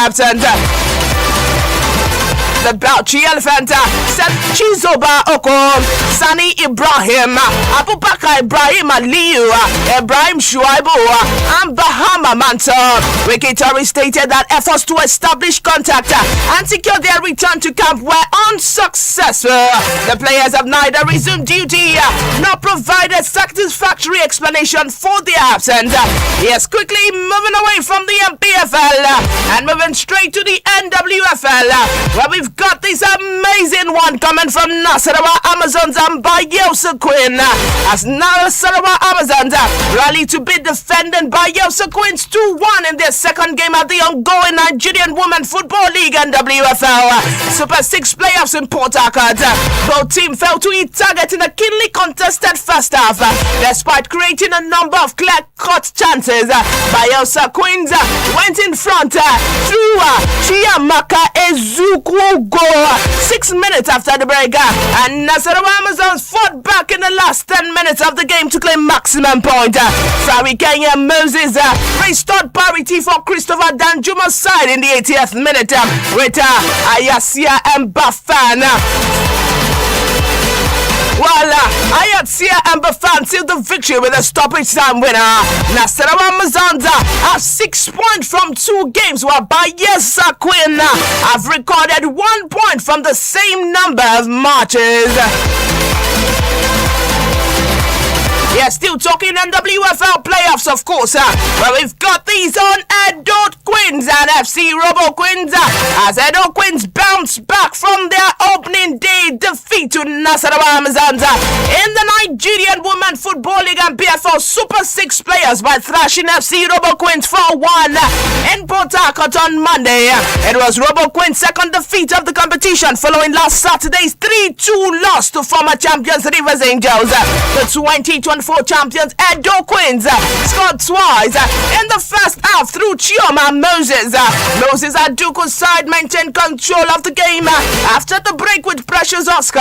absent. The Bauchi Elephant said Chizoba Oko, Sani Ibrahim, Abubakar Ibrahim Aliyu, Ibrahim Shuaibu, and Bahama Mansour. Wikitory stated that efforts to establish contact and secure their return to camp were unsuccessful. The players have neither resumed duty nor provided satisfactory explanation for their absence. Yes, quickly moving away from the MPFL and moving straight to the NWFL, where we've got this amazing one coming from Nasarawa Amazons and Bayelsa Queen, as Nasarawa Amazons rally to beat defending Bayelsa Queens 2-1 in their second game at the ongoing Nigerian Women Football League NWFL Super 6 playoffs in Port Harcourt. Both teams fell to each target in a keenly contested first half, despite creating a number of clear-cut chances. Bayelsa Queens went in front through Chiamaka Ezuku goal 6 minutes after the break, and Nasarawa Amazons fought back in the last 10 minutes of the game to claim maximum point. Fawi Kenya Moses restored parity for Christopher Danjuma's side in the 80th minute with Ayasia and Bafan. Well, Ayasia and Bafan sealed the victory with a stoppage time winner. Nasarawa Amazons have 6 points from 2 games, while Bayelsa Queen have recorded 1 point from the same number of matches. Yeah, still talking NWFL playoffs, of course, where we've got these on Edo Queens and FC Robo Queens, as Edo Queens bounce back from their opening day defeat to Nasarawa Amazons in the Nigerian Women Football League and PFL Super 6 players by thrashing FC Robo Queens 4-1 in Port Harcourt on Monday. It was Robo Queens' second defeat of the competition following last Saturday's 3-2 loss to former champions Rivers Angels. The 2024 champions Edo Queens scored twice in the first half through Chioma Moses. Moses Aduku's side maintained control of the game after the break with Precious Oscar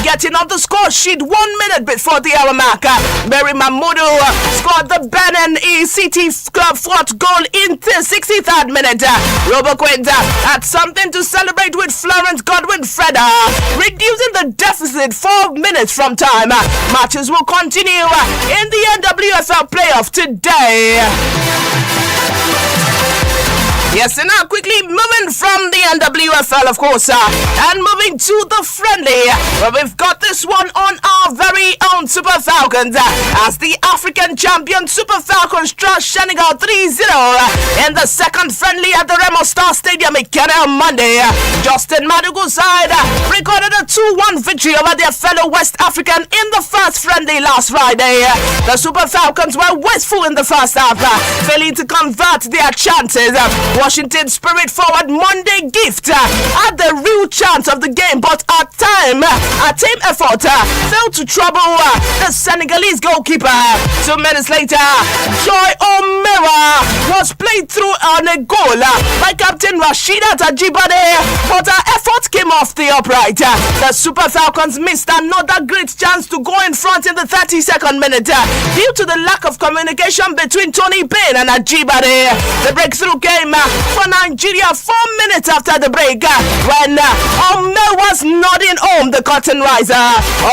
getting on the score sheet 1 minute before the hour mark. Mary Mahmoudou scored the Benin City Club fourth goal in the 63rd minute. Robo Queens had something to celebrate with Florence Godwin Freda reducing the deficit 4 minutes from time. Matches will continue in the NWFL playoff today. Yes, and now quickly moving from the NWFL, of course, and moving to the friendly, where we've got this one on our very own Super Falcons, as the African champion Super Falcons trashed Senegal 3-0 in the second friendly at the Remo Star Stadium in Kenya on Monday. Justin Madugu's side recorded a 2-1 victory over their fellow West African in the first friendly last Friday. The Super Falcons were wasteful in the first half, failing to convert their chances. Washington Spirit forward Monday Gift had the real chance of the game, but a team effort failed to trouble the Senegalese goalkeeper. 2 minutes later, Joy Omera was played through on a goal by Captain Rashida Tajibade, but her effort came off the upright. The Super Falcons missed another great chance to go in front in the 32nd minute due to the lack of communication between Tony Payne and Ajibade. The breakthrough came for Nigeria 4 minutes after the break when Omer was nodding home the curtain riser.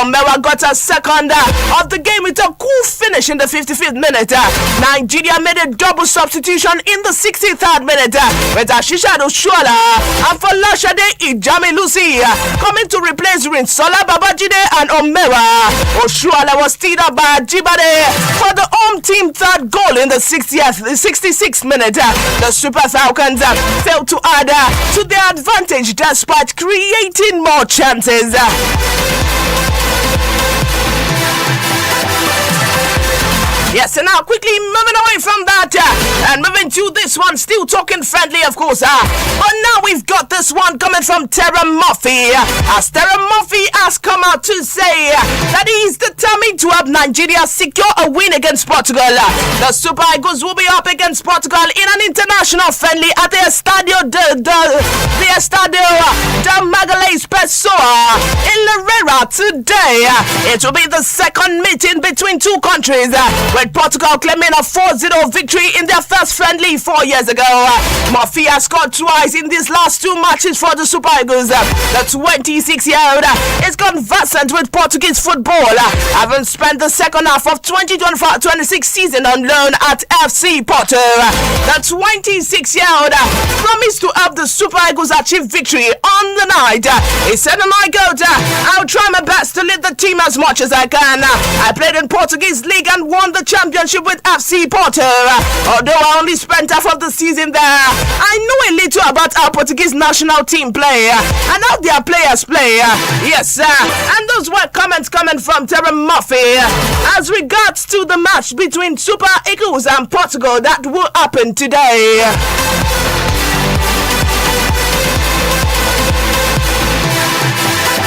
Omer got a second of the game with a cool finish in the 55th minute. Nigeria made a double substitution in the 63rd minute with Ashisha Oshuala and Folashade Ijami Lucy coming to replace Rinsola Babajide and Omera. Oshuala was teed up by Ajibade for the home team third goal in the 66th minute. The Super Falcons failed to add to their advantage despite creating more chances. Yes, and now quickly moving away from that and moving to this one, still talking friendly, of course. But now we've got this one coming from Terra Murphy. As Terra Murphy has come out to say that he's determined to have Nigeria secure a win against Portugal. The Super Eagles will be up against Portugal in an international friendly at the Estadio de Magalhães Pessoa in Loureira today. It will be the second meeting between two countries, with Portugal claiming a 4-0 victory in their first friendly 4 years ago. Murphy has scored twice in these last two matches for the Super Eagles. The 26-year-old is conversant with Portuguese football, having spent the second half of 2025-26 season on loan at FC Porto. The 26-year-old promised to help the Super Eagles achieve victory on the night. He said, I'll try my best to lead the team as much as I can. I played in Portuguese League and won the championship with FC Porto. Although I only spent half of the season there, I know a little about our Portuguese national team play and how their players play. Yes, sir. And those were comments coming from Terry Murphy as regards to the match between Super Eagles and Portugal that will happen today.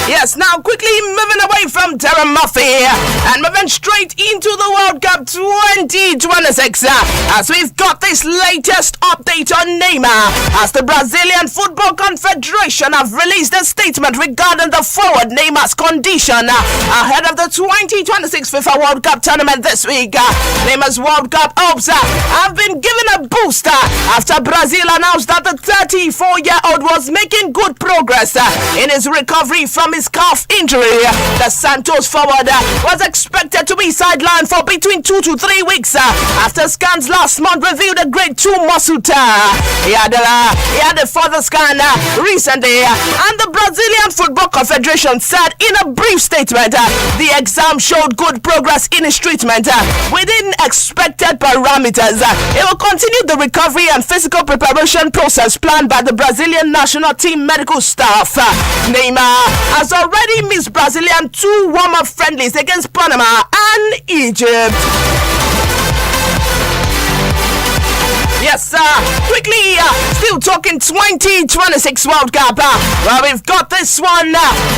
Yes, now quickly moving away from Terry Murphy and moving straight into the World Cup 2026 as we've got this latest update on Neymar, as the Brazilian Football Confederation have released a statement regarding the forward Neymar's condition ahead of the 2026 FIFA World Cup tournament this week. Neymar's World Cup hopes have been given a boost after Brazil announced that the 34-year-old was making good progress in his recovery from his calf injury. The Santos forward was expected to be sidelined for between 2 to 3 weeks after scans last month revealed a grade 2 muscle tear. He had a further scan recently, and the Brazilian Football Confederation said in a brief statement the exam showed good progress in his treatment within expected parameters. It will continue the recovery and physical preparation process planned by the Brazilian national team medical staff. Neymar has already missed Brazilian 2 warm-up friendlies against Panama and Egypt. Yes, sir. Quickly, still talking 2026 World Cup. Well, we've got this one.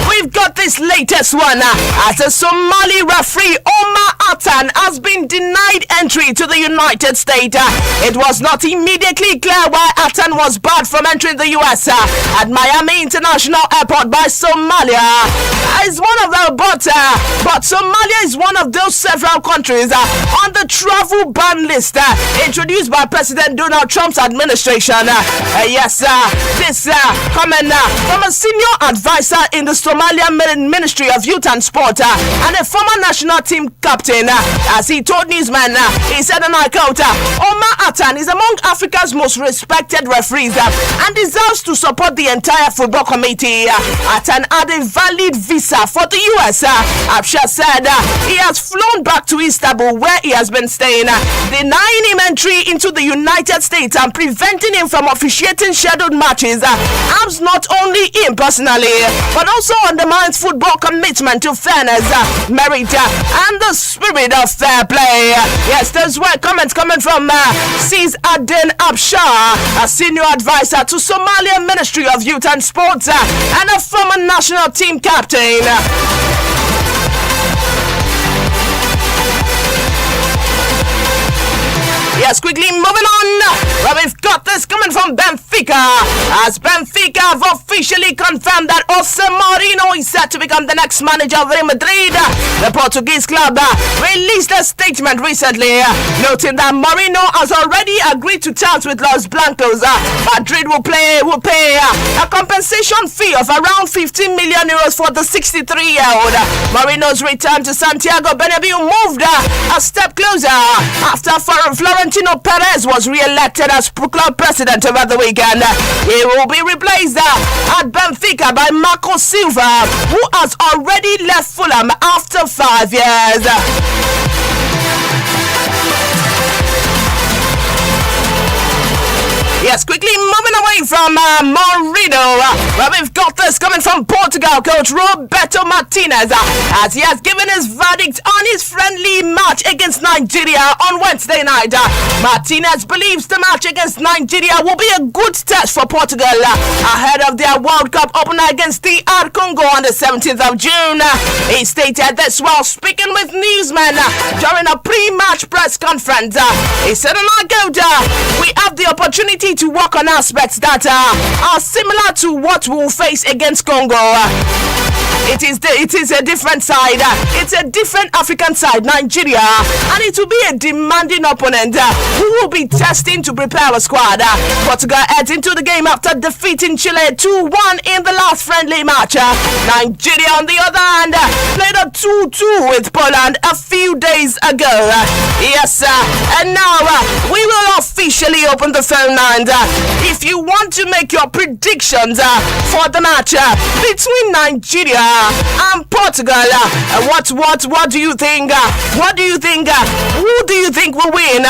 We've got this latest one. As a Somali referee, Omar Atan, has been denied entry to the United States. It was not immediately clear why Atan was barred from entering the US at Miami International Airport by Somalia. Is one of the but Somalia is one of those several countries on the travel ban list introduced by President Donald Trump's administration. This coming from a senior advisor in the Somalian Ministry of Youth and Sport and a former national team captain. As he told newsmen, he said, and I quote, Omar Atan is among Africa's most respected referees and deserves to support the entire football committee. Atan had a valid visa for the US. Absha said he has flown back to Istanbul, where he has been staying, denying him entry into the United States and preventing him from officiating scheduled matches harms not only him personally, but also undermines football commitment to fairness, merit, and the spirit of fair play. Yes, those were comments coming from Sis Aden Abshar, a senior advisor to Somalia Ministry of Youth and Sports and a former national team captain. Yes, quickly moving on. Well, we've got this coming from Benfica, as Benfica have officially confirmed that Jose Mourinho is set to become the next manager of Real Madrid. The Portuguese club released a statement recently noting that Mourinho has already agreed to terms with Los Blancos. Madrid will pay a compensation fee of around 15 million euros for the 63-year-old. Mourinho's return to Santiago Bernabeu moved a step closer after Florentino Perez was re-elected as club president over the weekend. He will be replaced at Benfica by Marco Silva, who has already left Fulham after 5 years. Yes, quickly moving away from Mourinho, where we've got this coming from Portugal coach Roberto Martinez, as he has given his verdict on his friendly match against Nigeria on Wednesday night. Martinez believes the match against Nigeria will be a good test for Portugal ahead of their World Cup opener against the Congo on the 17th of June. He stated this while speaking with newsmen during a pre-match press conference. He said, we have the opportunity to work on aspects that are similar to what we'll face face against Congo. It is a different side. It's a different African side, Nigeria, and it will be a demanding opponent who will be testing to prepare a squad. Portugal heads into the game after defeating Chile 2-1 in the last friendly match. Nigeria, on the other hand, played a 2-2 with Poland a few days ago. Yes, and now we will officially open the phone line. If you want to make your predictions for the match between Nigeria and Portugal, what do you think? What do you think? Who do you think will win?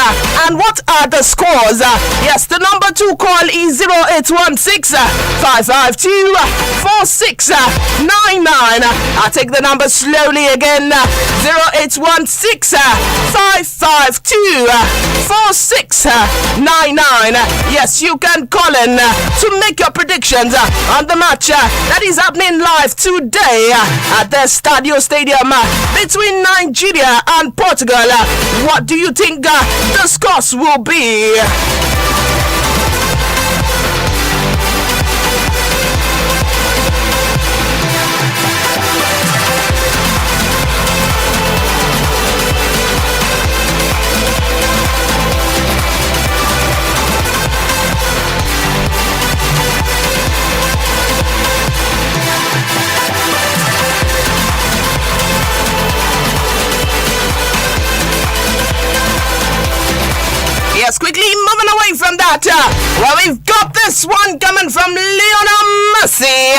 And what are the scores? Yes, the number to call is 0816 552 4699. I'll take the number slowly again. 0816 552 4699. Yes, you can call in to make your predictions on the match that is happening live today at the Stadio Stadium between Nigeria and Portugal. What do you think the scores will be? Yes, quickly moving away from that. Well, we've got this one coming from Lionel Messi,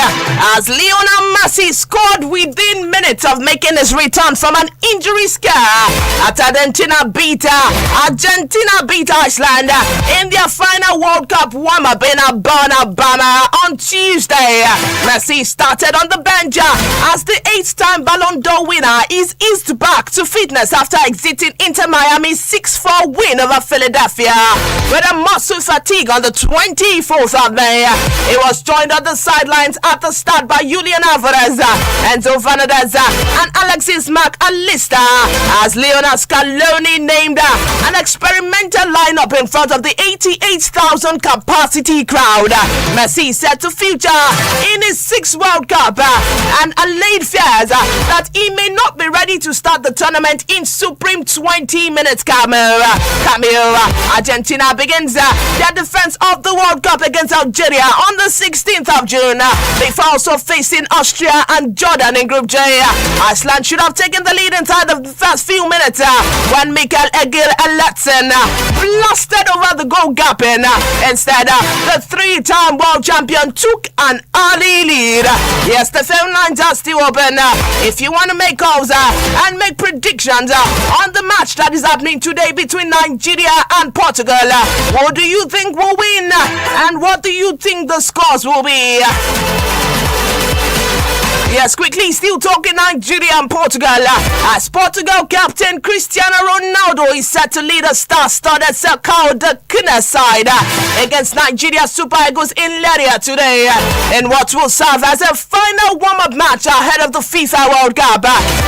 as Lionel Messi scored within minutes of making his return from an injury scare at Argentina beat Iceland in their final World Cup warm-up in Alabama on Tuesday. Messi started on the bench as the 8th-time Ballon d'Or winner is eased back to fitness after exiting Inter Miami's 6-4 win over Philadelphia with a muscle fatigue on the 24th of May. He was joined on the sidelines at the start by Julian Alvarez, Enzo Fernandez, and Alexis Mac Allister as Lionel Scaloni named an experimental lineup in front of the 88,000 capacity crowd. Messi set to feature in his 6th World Cup and allayed fears that he may not be ready to start the tournament in supreme 20 minutes cameo. Argentina begins their defense of the World Cup against Algeria on the 16th of June before also facing Austria and Jordan in Group J. Iceland should have taken the lead inside the first few minutes when Mikael Egil Eletsen blasted over the goal gap in. Instead, the 3-time world champion took an early lead. Yes, the phone lines are still open if you want to make calls and make predictions on the match that is happening today between Nigeria and Portugal. What do you think will win? And what do you think the scores will be? Yes, quickly, still talking Nigeria and Portugal. As Portugal captain Cristiano Ronaldo is set to lead a star-studded Selkao de Kina side against Nigeria Super Eagles in Leria today in what will serve as a final warm-up match ahead of the FIFA World Cup.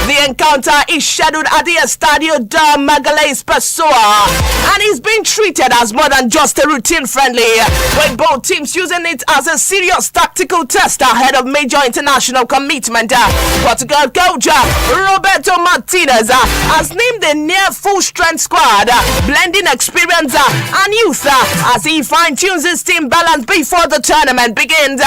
The encounter is scheduled at the Estadio de Magalhães Pessoa and is being treated as more than just a routine friendly, with both teams using it as a serious tactical test ahead of major international commitment. Portugal coach Roberto Martinez has named a near full strength squad, blending experience and youth as he fine-tunes his team balance before the tournament begins.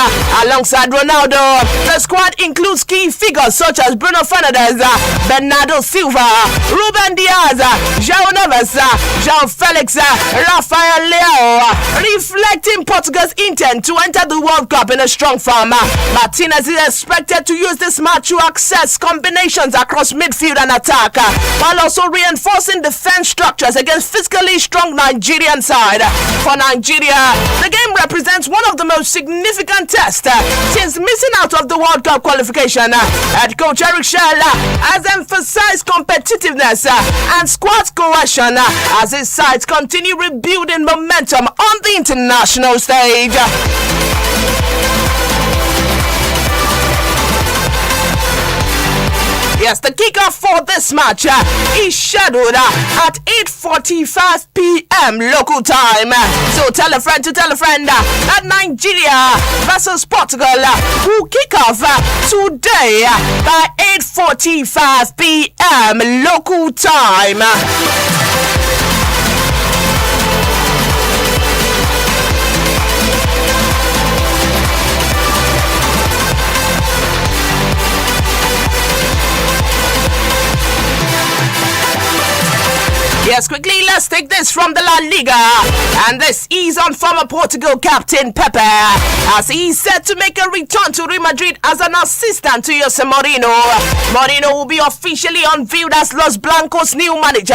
Alongside Ronaldo, the squad includes key figures such as Bruno Fernandes, Bernardo Silva, Ruben Diaz, João Neves, João Felix, Rafael Leao, reflecting Portugal's intent to enter the World Cup in a strong form. Martinez is expected to use this match to access combinations across midfield and attack, while also reinforcing defense structures against physically strong Nigerian side. For Nigeria, the game represents one of the most significant tests since missing out of the World Cup qualification. Head coach Eric Schell has emphasized competitiveness and squad cohesion as his sides continue rebuilding momentum on the international stage. Yes, the kickoff for this match is scheduled at 8:45 p.m. local time. So tell a friend to tell a friend that Nigeria versus Portugal will kick off today by 8:45 p.m. local time. Yes, quickly, let's take this from the La Liga. And this is on former Portugal captain Pepe, as he is set to make a return to Real Madrid as an assistant to Jose Mourinho. Mourinho will be officially unveiled as Los Blancos' new manager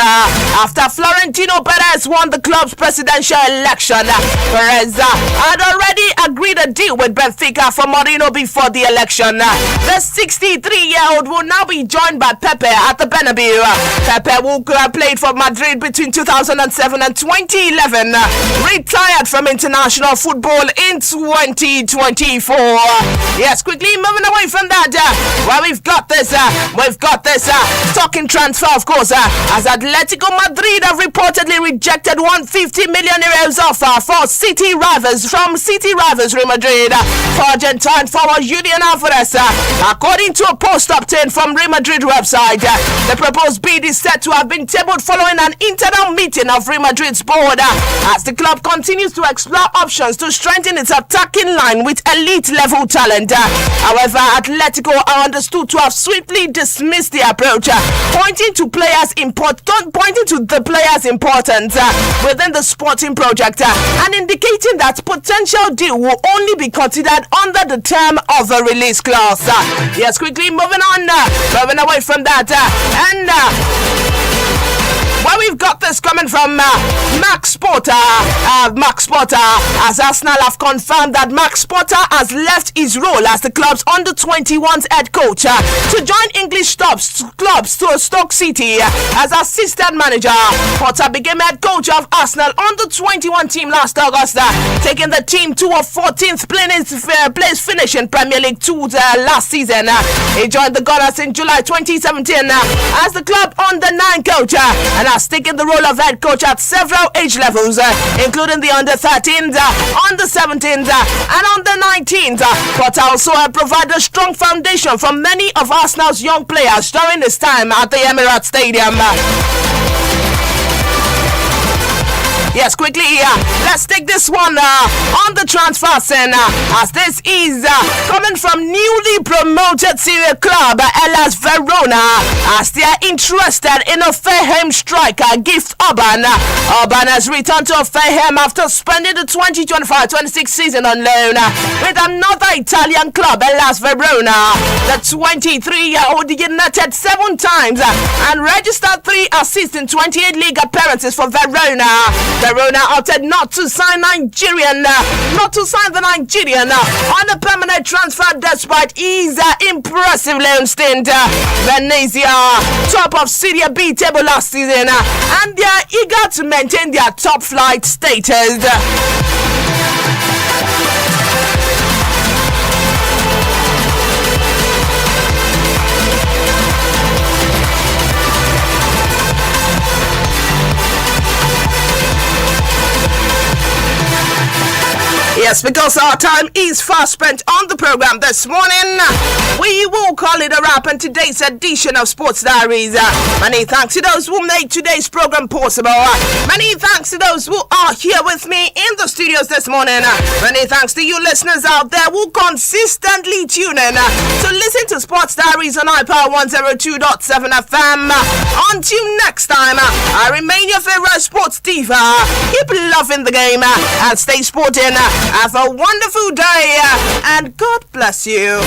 after Florentino Perez won the club's presidential election. Perez had already agreed a deal with Benfica for Mourinho before the election. The 63-year-old will now be joined by Pepe at the Bernabeu. Pepe will play for Madrid between 2007 and 2011, retired from international football in 2024. Yes, quickly moving away from that, we've got this talking transfer, of course, as Atletico Madrid have reportedly rejected 150 million euros offer for City rivals Real Madrid for Argentine forward Julian Alvarez. According to a post obtained from Real Madrid website, the proposed bid is said to have been tabled following an internal meeting of Real Madrid's board as the club continues to explore options to strengthen its attacking line with elite level talent. However, Atletico are understood to have swiftly dismissed the approach, pointing to the players' importance within the sporting project and indicating that potential deal will only be considered under the term of a release clause. Yes, quickly moving away from that, well, we've got this coming from Max Porter. As Arsenal have confirmed that Max Porter has left his role as the club's under-21s head coach to join English clubs to Stoke City as assistant manager. Porter became head coach of Arsenal under-21 team last August, taking the team to a 14th place finish in Premier League 2 last season. He joined the Gunners in July 2017 as the club under-9 coach and has taken the role of head coach at several age levels, including the under-13s, under-17s, and under-19s. But also provided a strong foundation for many of Arsenal's young players during his time at the Emirates Stadium. Yes, quickly, let's take this one on the transfer scene, as this is coming from newly promoted Serie club Hellas Verona, as they are interested in a Fulham striker, Gift Orban. Orban has returned to Fulham after spending the 2025-26 season on loan with another Italian club, Hellas Verona. The 23-year-old united 7 times and registered 3 assists in 28 league appearances for Verona. Verona opted not to sign the Nigerian on a permanent transfer despite his impressive loan stint. Venezia, top of Serie B table last season, and they are eager to maintain their top flight status. Yes, because our time is fast spent on the program this morning, we will call it a wrap on today's edition of Sports Diaries. Many thanks to those who made today's program possible. Many thanks to those who are here with me in the studios this morning. Many thanks to you listeners out there who consistently tune in to listen to Sports Diaries on iPower 102.7 FM. Until next time, I remain your favorite sports diva. Keep loving the game and stay sporting. Have a wonderful day and God bless you.